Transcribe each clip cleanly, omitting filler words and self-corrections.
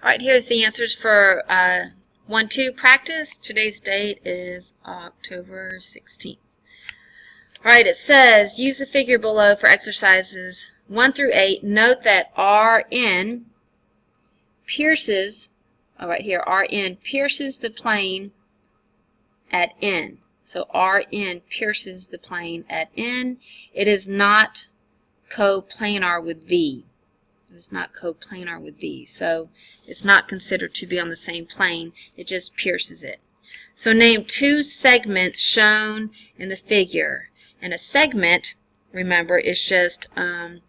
All right, here's the answers for 1-2 practice. Today's date is October 16th. All right, it says, use the figure below for exercises 1 through 8. Note that Rn pierces, right here, Rn pierces the plane at N. So Rn pierces the plane at N. It is not coplanar with V. It is not coplanar with V. So it's not considered to be on the same plane. It just pierces it. So name 2 segments shown in the figure. And a segment, remember, is just a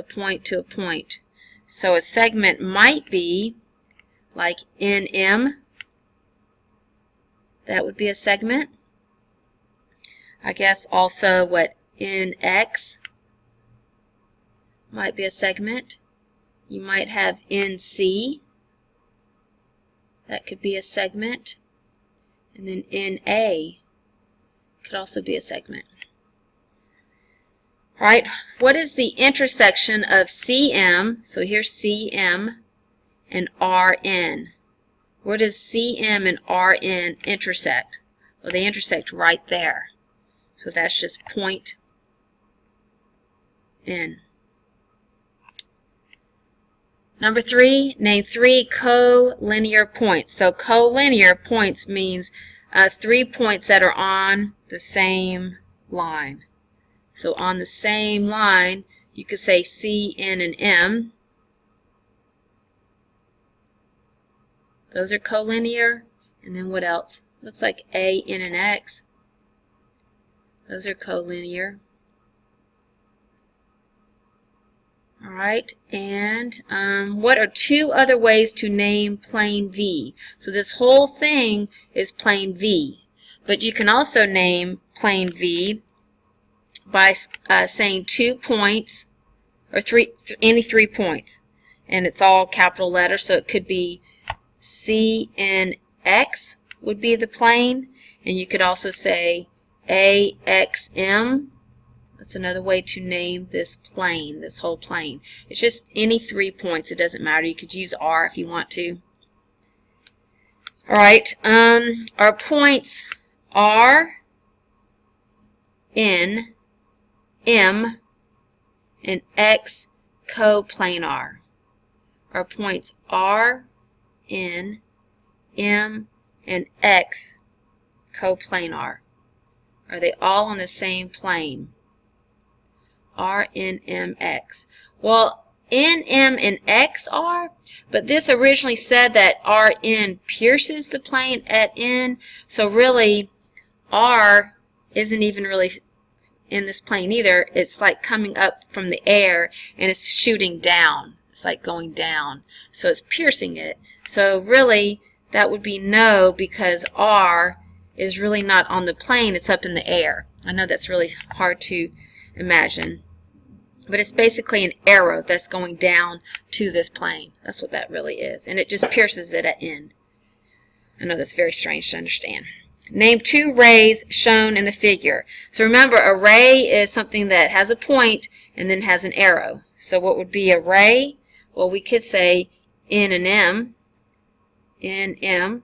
point to a point. So a segment might be like NM. That would be a segment. I guess also what NX might be a segment. You might have NC. That could be a segment. And then NA could also be a segment. All right, what is the intersection of CM, so here's CM, and RN? Where does CM and RN intersect? Well, they intersect right there. So that's just point N. Number 3, name 3 collinear points. So collinear points means 3 points that are on the same line. So on the same line, you could say C, N, and M. Those are collinear. And then what else? Looks like A, N, and X. Those are collinear. All right, and what are 2 other ways to name plane V? So this whole thing is plane V. But you can also name plane V by saying 2 points, or any 3 points. And it's all capital letters, so it could be CNX would be the plane. And you could also say AXM. That's another way to name this plane, this whole plane. It's just any 3 points. It doesn't matter. You could use R if you want to. All right. Our points R, N, M, and X coplanar. Our points R, N, M, and X coplanar. Are they all on the same plane? R, N, M, X. Well, N, M, and X are, but this originally said that R, N pierces the plane at N, so really R isn't even really in this plane either. It's like coming up from the air and it's shooting down. It's like going down. So it's piercing it. So really that would be no, because R is really not on the plane. It's up in the air. I know that's really hard to imagine. But it's basically an arrow that's going down to this plane. That's what that really is. And it just pierces it at N. I know that's very strange to understand. Name 2 rays shown in the figure. So remember, a ray is something that has a point and then has an arrow. So what would be a ray? Well, we could say N and M. N, M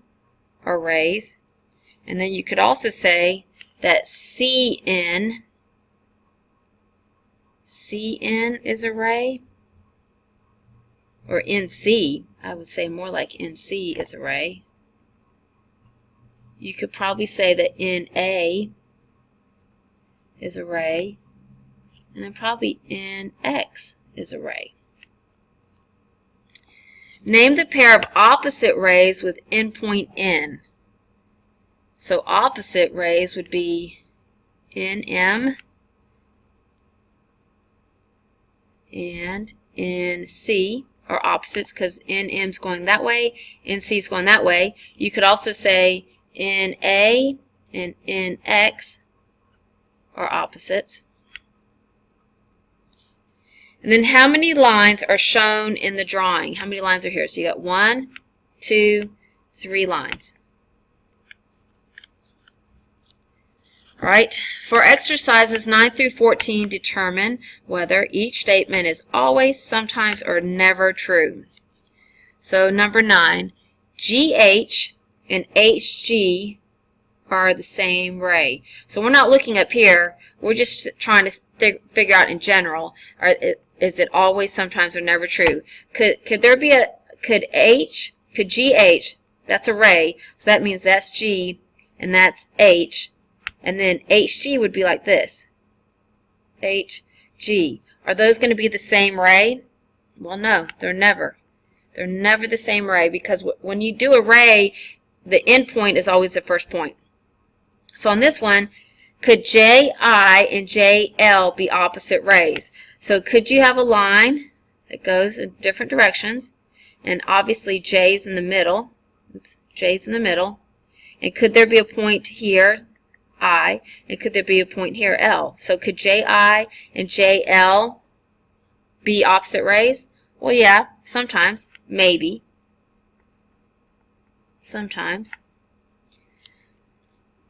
are rays. And then you could also say that CN is a ray. Or NC, I would say more like NC is a ray. You could probably say that NA is a ray, and then probably NX is a ray. Name the pair of opposite rays with endpoint N. So opposite rays would be NM and NC, or opposites, because NM is going that way, NC is going that way. You could also say NA and NX are opposites. And then how many lines are shown in the drawing? How many lines are here? So you got 1, 2, 3 lines. All right, for exercises 9 through 14, determine whether each statement is always, sometimes, or never true. So number 9, GH and HG are the same ray. So we're not looking up here. We're just trying to figure out in general, is it always, sometimes, or never true? Could GH, that's a ray, so that means that's G and that's H, and then HG would be like this. HG. Are those going to be the same ray? Well, no, they're never. They're never the same ray, because when you do a ray, the end point is always the first point. So on this one, could JI and JL be opposite rays? So could you have a line that goes in different directions, and obviously J's in the middle. Oops, J's in the middle. And could there be a point here, I, and could there be a point here, L? So could JI and JL be opposite rays? Well, yeah, sometimes, maybe. Sometimes.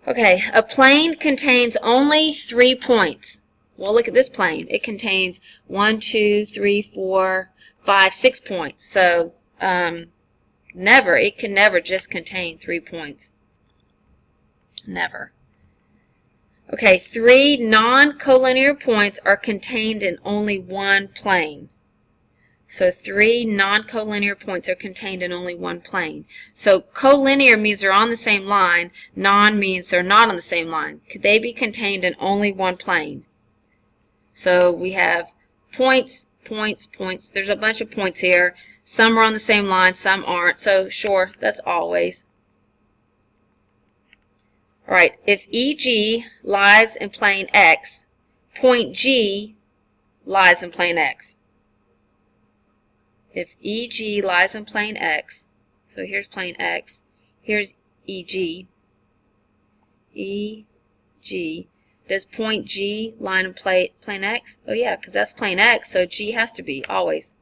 Okay, a plane contains only 3 points. Well, look at this plane. It contains 1, 2, 3, 4, 5, 6 points. So, never. It can never just contain 3 points. Never. Okay, 3 non-collinear points are contained in only one plane. So 3 non-collinear points are contained in only one plane. So collinear means they're on the same line. Non means they're not on the same line. Could they be contained in only one plane? So we have points, points, points. There's a bunch of points here. Some are on the same line, some aren't. So sure, that's always. Alright, if EG lies in plane X, point G lies in plane X. If EG lies in plane X, so here's plane X, here's EG, EG, does point G lie in plane X? Oh yeah, because that's plane X, so G has to be, always.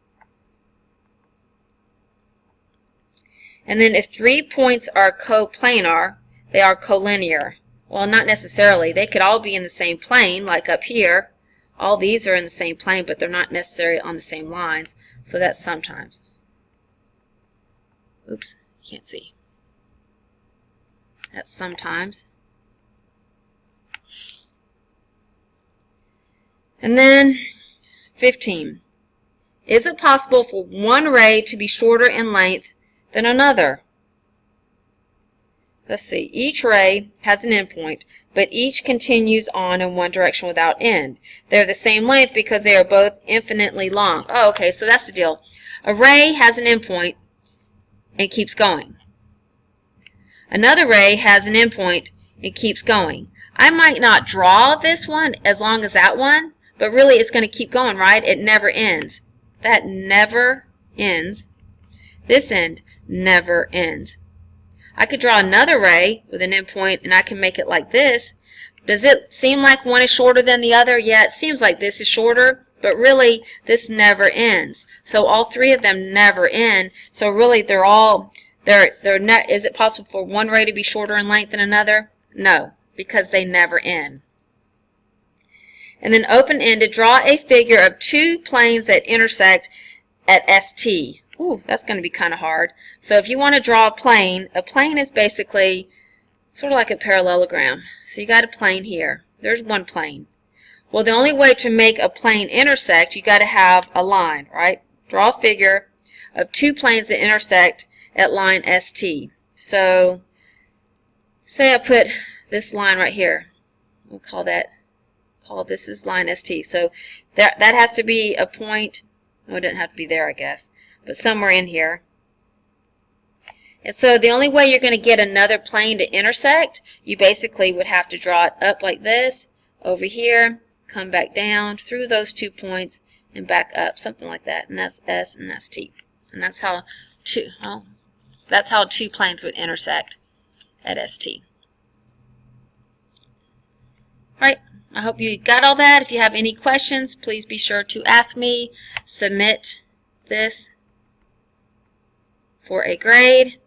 And then if 3 points are coplanar, they are collinear. Well, not necessarily. They could all be in the same plane, like up here. All these are in the same plane, but they're not necessarily on the same lines. So that's sometimes. Oops, can't see. That's sometimes. And then 15. Is it possible for one ray to be shorter in length than another? Let's see. Each ray has an endpoint, but each continues on in one direction without end. They're the same length because they are both infinitely long. Oh, okay, so that's the deal. A ray has an endpoint and keeps going. Another ray has an endpoint and keeps going. I might not draw this one as long as that one, but really it's going to keep going, right? It never ends. That never ends. This end never ends. I could draw another ray with an endpoint and I can make it like this. Does it seem like one is shorter than the other? Yeah, it seems like this is shorter, but really this never ends. So all 3 of them never end. So really is it possible for one ray to be shorter in length than another? No, because they never end. And then open-ended, draw a figure of 2 planes that intersect at ST. Ooh, that's going to be kind of hard. So if you want to draw a plane is basically sort of like a parallelogram. So you got a plane here. There's one plane. Well, the only way to make a plane intersect, you got to have a line, right? Draw a figure of 2 planes that intersect at line ST. So say I put this line right here. We'll call this is line ST. So that has to be a point. No, it doesn't have to be there, I guess, but somewhere in here. And so the only way you're going to get another plane to intersect, you basically would have to draw it up like this, over here, come back down through those 2 points, and back up, something like that. And that's S and that's T. And that's how 2 planes would intersect at ST. Alright, I hope you got all that. If you have any questions, please be sure to ask me. Submit this for a grade.